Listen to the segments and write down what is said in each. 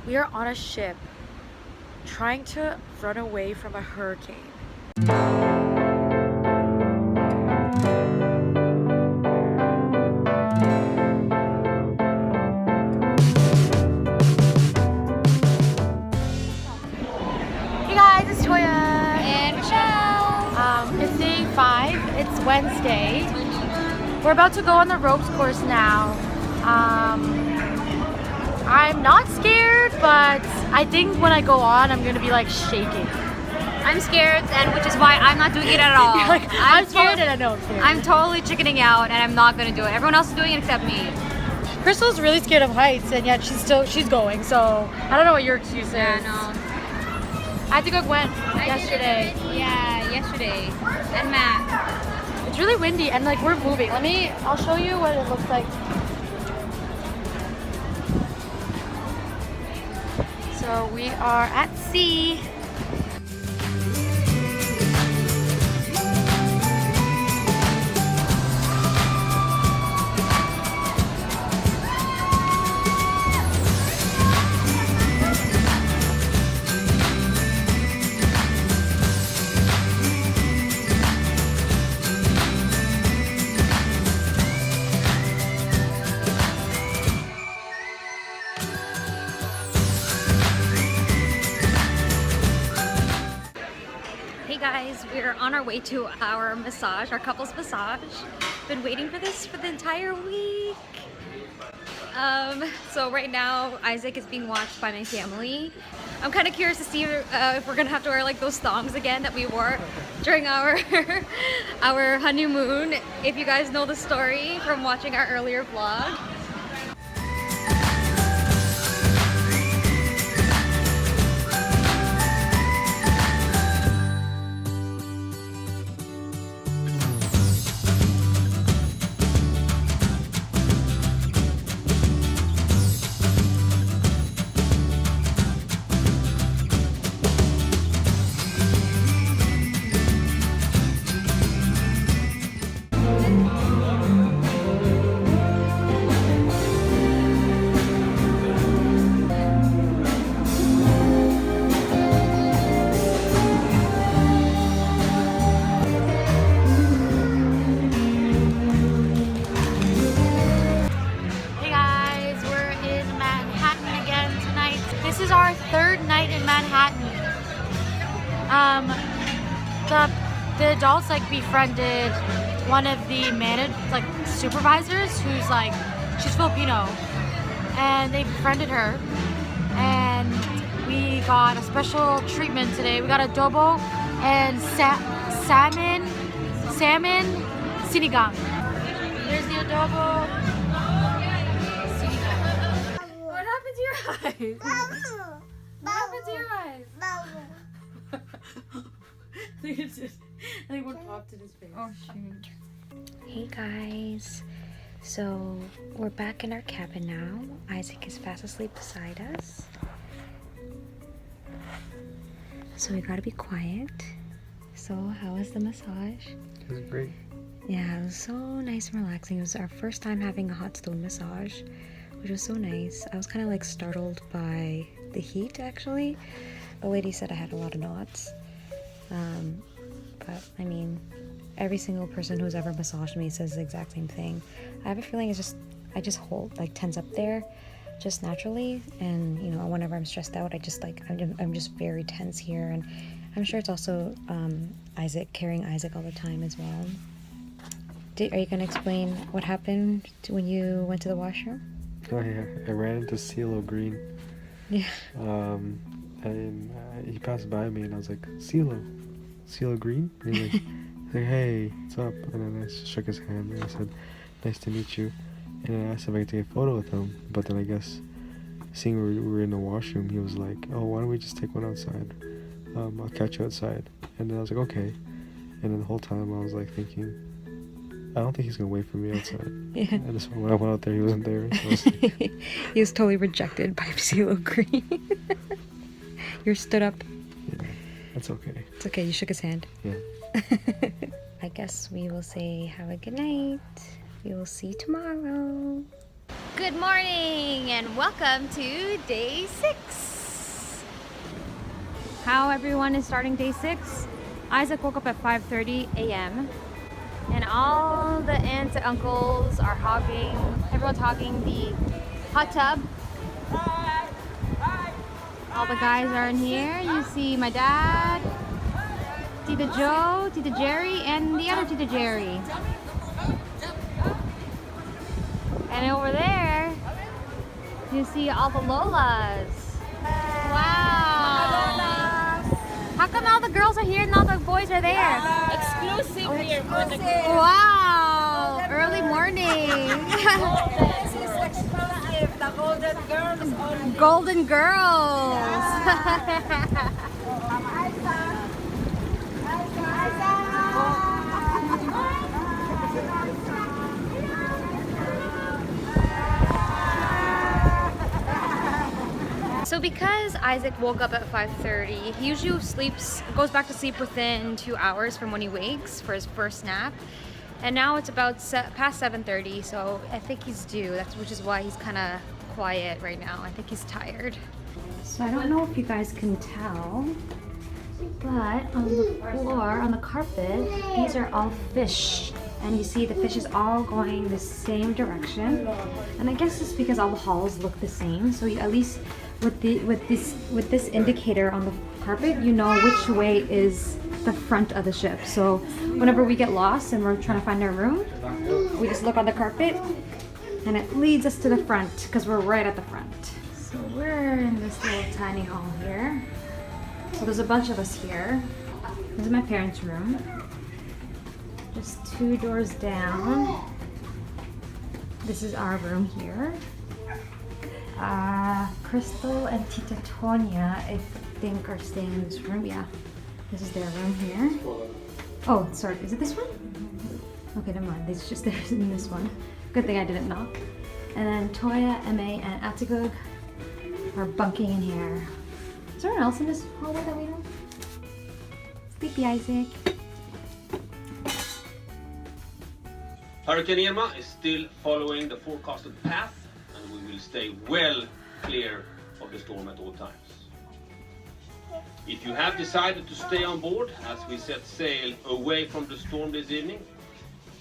We are on a ship trying to run away from a hurricane. Hey guys, it's Toya And Richel. It's day 5. It's Wednesday. We're about to go on the ropes course now. I'm not scared, but I think when I go on, I'm gonna be like shaking. I'm scared, and which is why I'm not doing it at all. Like, I'm scared and I know I'm scared. I'm totally chickening out, and I'm not gonna do it. Everyone else is doing it except me. Crystal's really scared of heights, and yet she's going. So I don't know what your excuse is. Yeah, no. I think I went yesterday. Yeah, yesterday. And Matt. It's really windy, and like we're moving. I'll show you what it looks like. So we are at sea. Hey guys, we're on our way to our massage, our couples massage. Been waiting for this for the entire week. So right now Isaac is being watched by my family. I'm kind of curious to see if we're gonna have to wear like those thongs again that we wore during our our honeymoon. If you guys know the story from watching our earlier vlog. This is our 3rd night in Manhattan. The adults like befriended one of the supervisors who's like, she's Filipino, and they befriended her, and we got a special treatment today. We got adobo and salmon sinigang. Here's the adobo. What happened to your eyes? What happened to your eyes? I think one popped in his face. Oh shoot. Hey guys, so we're back in our cabin now. Isaac is fast asleep beside us, so we gotta be quiet. So how was the massage? It was great. Yeah, it was so nice and relaxing. It was our first time having a hot stone massage, which was so nice. I was kind of like startled by the heat actually. The lady said I had a lot of knots, but I mean, every single person who's ever massaged me says the exact same thing. I have a feeling I just hold, like, tense up there just naturally, and you know, whenever I'm stressed out, I'm just very tense here, and I'm sure it's also carrying Isaac all the time as well. Are you gonna explain what happened when you went to the washroom? Oh yeah, I ran into CeeLo Green. Yeah. And he passed by me, and I was like, CeeLo Green? And he's like, hey, what's up? And then I just shook his hand, and I said, nice to meet you. And then I asked if I could take a photo with him, but then I guess, seeing we were in the washroom, he was like, oh, why don't we just take one outside? I'll catch you outside. And then I was like, okay. And then the whole time I was like thinking, I don't think he's gonna wait for me outside. Yeah. And just when I went out there, he wasn't there. So He was totally rejected by CeeLo Green. You're stood up. yeah, that's okay. It's okay, you shook his hand. Yeah. I guess we will say have a good night. We will see you tomorrow. Good morning and welcome to day 6. How everyone is starting day 6. Isaac woke up at 5:30 a.m. and all the aunts and uncles are hogging, everyone's hogging the hot tub. All the guys are in here. You see my dad, Tita Joe, Tita Jerry, and the other Tita Jerry. And over there, you see all the Lolas. Wow! How come all the girls are here and all the boys are there? Exclusive here for the Wow! Early morning. This is exclusive. The golden girls only. Golden girls. So because Isaac woke up at 5:30, he usually goes back to sleep within 2 hours from when he wakes for his first nap. And now it's about past 7:30, so I think he's due. Which is why he's kind of quiet right now. I think he's tired. So I don't know if you guys can tell, but on the floor, on the carpet, these are all fish. And you see the fish is all going the same direction. And I guess it's because all the halls look the same. So you, at least with this indicator on the carpet, you know which way is the front of the ship. So whenever we get lost and we're trying to find our room, we just look on the carpet and it leads us to the front because we're right at the front. So we're in this little tiny hall here. So there's a bunch of us here. This is my parents' room. Just 2 doors down. This is our room here. Crystal and Tita Toya, I think, are staying in this room. Yeah, this is their room here. Oh, sorry, is it this one? Okay, never mind. It's just theirs in this one. Good thing I didn't knock. And then Toya, Ma, and Atigug are bunking in here. Is there anyone else in this hallway that we know? Sleepy Isaac. Hurricane Irma is still following the forecasted path, and we will stay well clear of the storm at all times. If you have decided to stay on board as we set sail away from the storm this evening,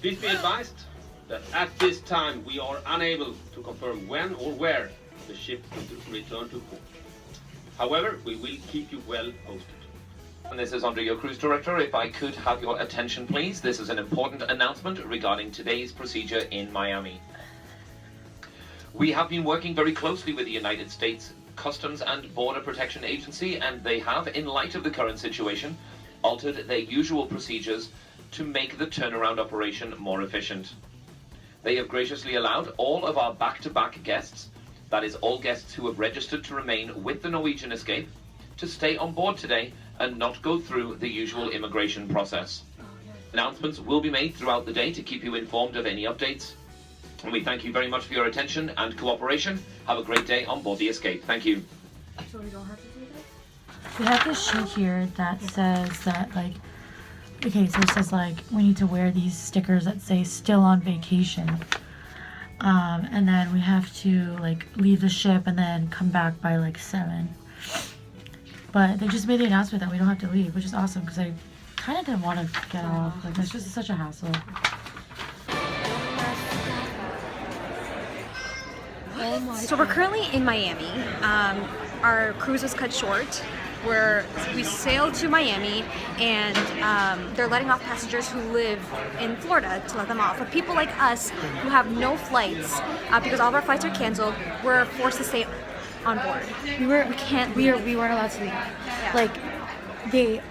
please be advised that at this time we are unable to confirm when or where the ship will return to port. However, we will keep you well posted. And this is Andre, your cruise director. If I could have your attention, please. This is an important announcement regarding today's procedure in Miami. We have been working very closely with the United States Customs and Border Protection Agency, and they have, in light of the current situation, altered their usual procedures to make the turnaround operation more efficient. They have graciously allowed all of our back-to-back guests, that is all guests who have registered to remain with the Norwegian Escape, to stay on board today and not go through the usual immigration process. Announcements will be made throughout the day to keep you informed of any updates. And we thank you very much for your attention and cooperation. Have a great day on board the Escape. Thank you. So we don't have to do that? We have this sheet here that says that, like, okay, so it says, like, we need to wear these stickers that say still on vacation. And then we have to, like, leave the ship and then come back by, like, 7. But they just made the announcement that we don't have to leave, which is awesome because I kind of didn't want to get off. Like, it's just such a hassle. So we're currently in Miami. Our cruise was cut short. We sailed to Miami, and they're letting off passengers who live in Florida to let them off. But people like us who have no flights, because all of our flights are canceled, we're forced to stay on board. We weren't allowed to leave. Like, they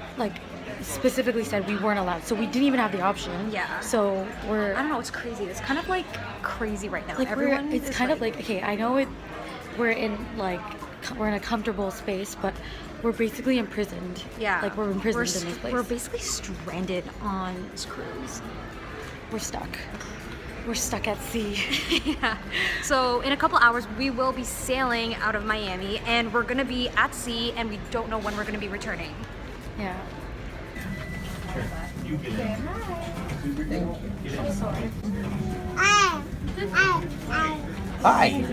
specifically said we weren't allowed, so we didn't even have the option. Yeah. So I don't know. It's crazy. It's kind of like crazy right now. Like Everyone. It's kind of like, okay, I know we're in a comfortable space, but we're basically imprisoned. Yeah. Like we're imprisoned in this place. We're basically stranded on this cruise. We're stuck. We're stuck at sea. Yeah. So in a couple hours, we will be sailing out of Miami, and we're gonna be at sea, and we don't know when we're gonna be returning. Yeah. Hi.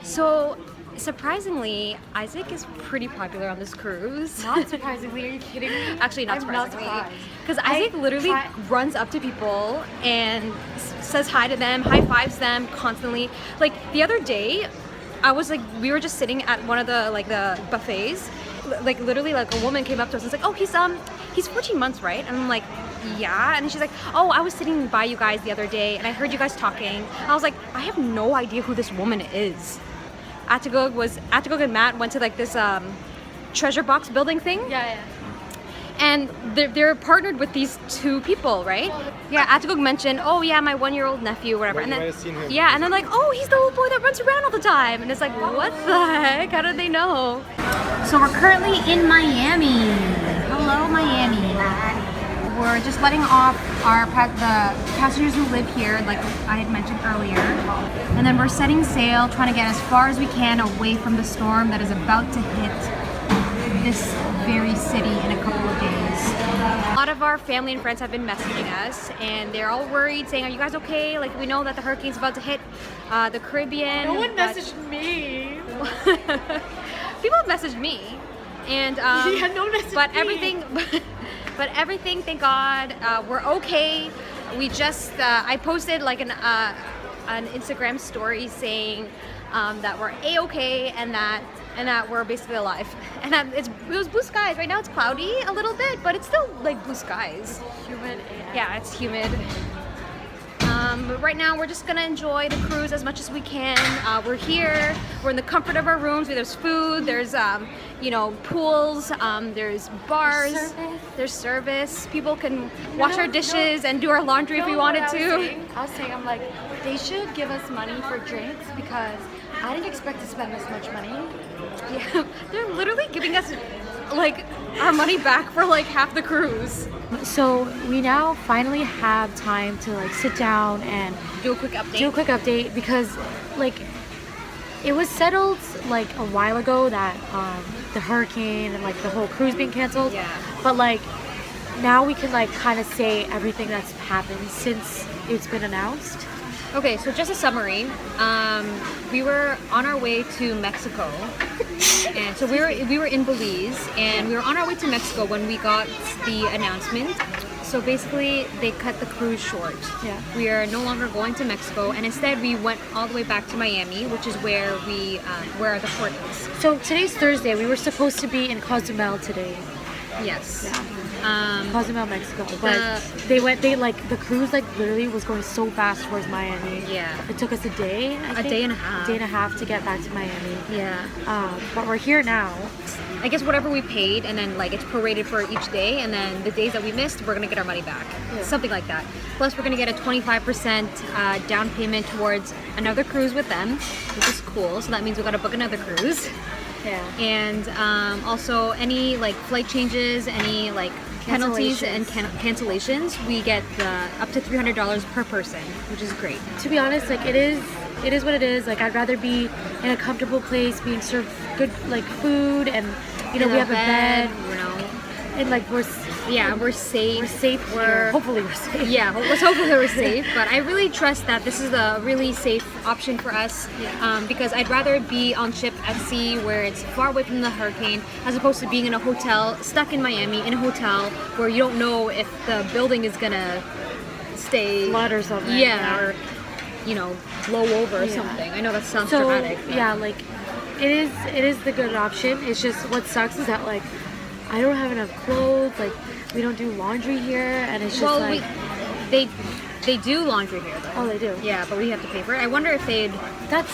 So, surprisingly, Isaac is pretty popular on this cruise. Not surprisingly, are you kidding me? Actually, not I'm not surprisingly. surprised. Because Isaac literally runs up to people and says hi to them, high fives them constantly. Like the other day, I was like, we were just sitting at one of the buffets. Like literally, like a woman came up to us and was like, "Oh, he's 14 months, right?" And I'm like, "Yeah." And she's like, "Oh, I was sitting by you guys the other day and I heard you guys talking." I was like, "I have no idea who this woman is." Atagog and Matt went to like this treasure box building thing. Yeah. And they're partnered with these two people, right? Yeah, Atagog mentioned, oh yeah, my 1-year-old nephew, whatever. Where And you then, might have seen him. yeah, and then like, oh, he's the little boy that runs around all the time. And it's like, what the heck? How did they know? So we're currently in Miami. Hello, Miami. We're just letting off the passengers who live here, like I had mentioned earlier. And then we're setting sail, trying to get as far as we can away from the storm that is about to hit this very city in a couple of days. A lot of our family and friends have been messaging us and they're all worried, saying, are you guys okay? Like, we know that the hurricane's about to hit the Caribbean. No one messaged me. People have messaged me. And Yeah, no one messaged but me. everything, thank God, we're okay. We just I posted like an Instagram story saying that we're a-okay and that we're basically alive. And that it was blue skies. Right now it's cloudy a little bit, but it's still like blue skies. Humid AF. Yeah, it's humid. But right now we're just gonna enjoy the cruise as much as we can. We're here, we're in the comfort of our rooms. There's food, there's pools, there's bars, there's service. People can wash our dishes and do our laundry if we wanted to. I was saying, I'm like, they should give us money for drinks because I didn't expect to spend this much money. Yeah, they're literally giving us like our money back for like half the cruise. So we now finally have time to like sit down and Do a quick update. Because like it was settled like a while ago that the hurricane and like the whole cruise being canceled. Yeah. But like now we can like kind of say everything that's happened since it's been announced. Okay, so just a summary. We were on our way to Mexico, and so we were in Belize, and we were on our way to Mexico when we got the announcement. So basically, they cut the cruise short. Yeah. We are no longer going to Mexico, and instead we went all the way back to Miami, which is where where the port is. So today's Thursday. We were supposed to be in Cozumel today. Yes. Cozumel, Mexico. But the cruise like literally was going so fast towards Miami. Yeah. It took us a day, I think. day and a half. A day and a half to get back to Miami. Yeah. But we're here now. I guess whatever we paid, and then like it's prorated for each day, and then the days that we missed, we're gonna get our money back. Yeah. Something like that. Plus, we're gonna get a 25% down payment towards another cruise with them, which is cool. So that means we gotta book another cruise. Yeah. And also any like flight changes, any like penalties and cancellations, we get up to $300 per person, which is great. To be honest, like it is what it is. Like I'd rather be in a comfortable place, being served good like food, and we have a bed, and like we're safe. We're safe here. Hopefully we're safe. Yeah, let's hope that we're safe. But I really trust that this is a really safe option for us, because I'd rather be on ship at sea where it's far away from the hurricane, as opposed to being in a hotel, stuck in Miami, in a hotel where you don't know if the building is gonna stay flood or something. Yeah, or blow over or something. I know that sounds dramatic. But. Yeah, like it is the good option. It's just what sucks is that like I don't have enough clothes. Like we don't do laundry here, and it's just they do laundry here though. Oh, they do. Yeah, but we have to pay for it. I wonder if they'd. That's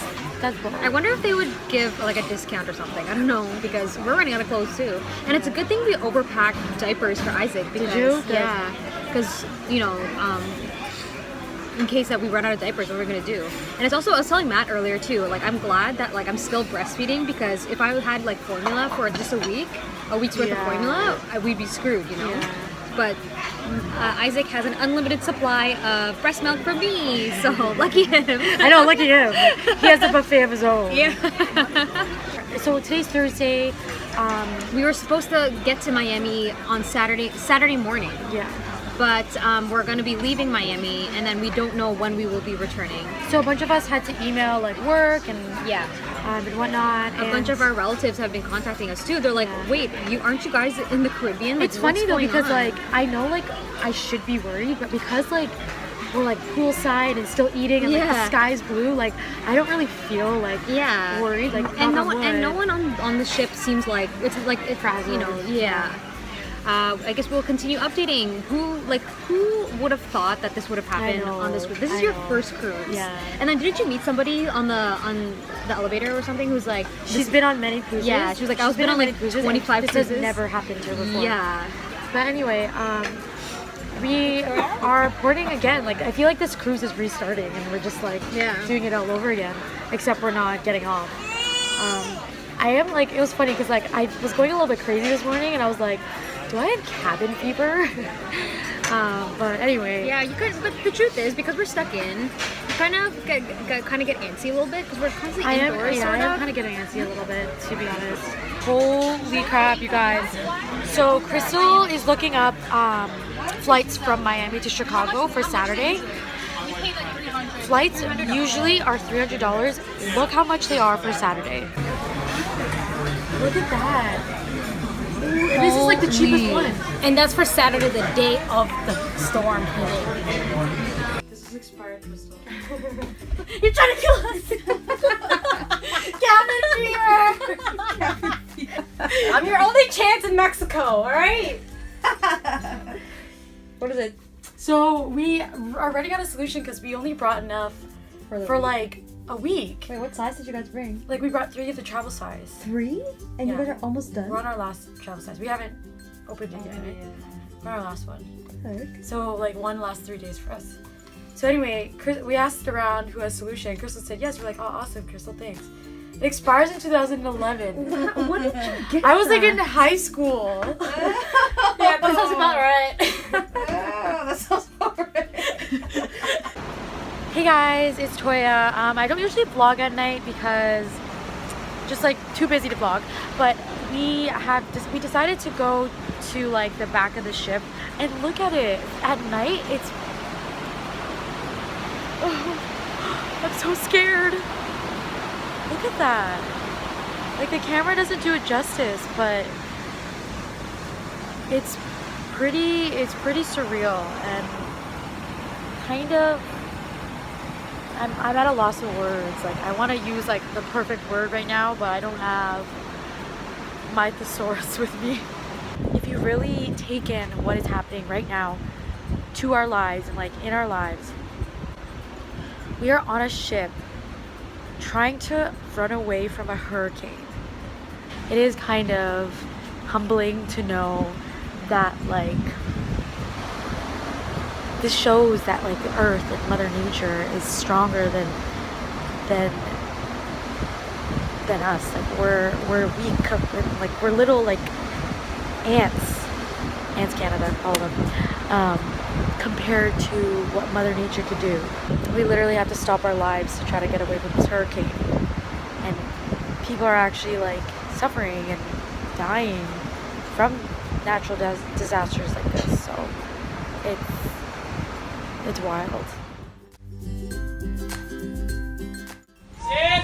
bold. I wonder if they would give like a discount or something. I don't know, because we're running out of clothes too. And it's a good thing we overpacked diapers for Isaac. Because, Did you? Yeah, because in case that we run out of diapers, what are we gonna do? And it's also, I was telling Matt earlier too, like I'm glad that like I'm still breastfeeding, because if I had like formula for just a week's worth of formula, we'd be screwed, Yeah. but Isaac has an unlimited supply of breast milk for me, so lucky him. I know, lucky him. He has a buffet of his own. Yeah. So today's Thursday. We were supposed to get to Miami on Saturday morning. Yeah. But we're going to be leaving Miami, and then we don't know when we will be returning. So a bunch of us had to email like work and and whatnot. A bunch of our relatives have been contacting us too. They're like, "Wait, aren't you guys in the Caribbean?" Like, it's funny though because on? like I know like I should be worried, but because like we're like poolside and still eating and like the sky's blue, like I don't really feel like worried. Like and no one on the ship seems like it's frazzled. You know, I guess we'll continue updating. Who would have thought that this would have happened on this cruise? This is your first cruise. Yeah. And then didn't you meet somebody on the elevator or something who's like she's been on many cruises? Yeah, she was like, I've been on like 25 this cruises. This has never happened to her before. Yeah. But anyway, we are boarding again. Like I feel like this cruise is restarting and we're just like doing it all over again. Except we're not getting off. I am like, it was funny because like I was going a little bit crazy this morning and I was like, do I have cabin fever? But anyway. Yeah, you could. But the truth is, because we're stuck in, you kind of get antsy a little bit because we're constantly indoors. I am kind of getting antsy a little bit, to be honest. Holy crap, you guys! So Crystal is looking up flights from Miami to Chicago for Saturday. Flights usually are $300. Look how much they are for Saturday. Look at that. Ooh, and this is like the cheapest one. And that's for Saturday, the day of the storm hitting. This is expired crystal. You're trying to kill us! Cabin fever! I'm your only chance in Mexico, alright? What is it? So we already got a solution because we only brought enough for like a week. Wait, what size did you guys bring? Like we brought 3 of the travel size. 3? And you guys are almost done? We're on our last travel size. We haven't opened it yet, right? We're on our last one. Heck. So like one last 3 days for us. So anyway, we asked around who has solution. Crystal said yes. We're like, oh, awesome, Crystal, thanks. It expires in 2011. What did you get? I was like in high school. Yeah, that sounds about right. That sounds about right. Hey guys, it's Toya. I don't usually vlog at night because just like too busy to vlog, but we decided to go to like the back of the ship and look at it at night. It's I'm so scared. Look at that. Like the camera doesn't do it justice, but it's pretty surreal and kind of I'm at a loss of words. Like I want to use like the perfect word right now, but I don't have my thesaurus with me. If you really take in what is happening right now to our lives and like in our lives, we are on a ship trying to run away from a hurricane. It is kind of humbling to know that like this shows that like the earth and Mother Nature is stronger than us. Like we're weak, and like we're little like ants Canada, all of them, compared to what Mother Nature could do. We literally have to stop our lives to try to get away from this hurricane, and people are actually like suffering and dying from natural disasters like this. So it's wild. Sit!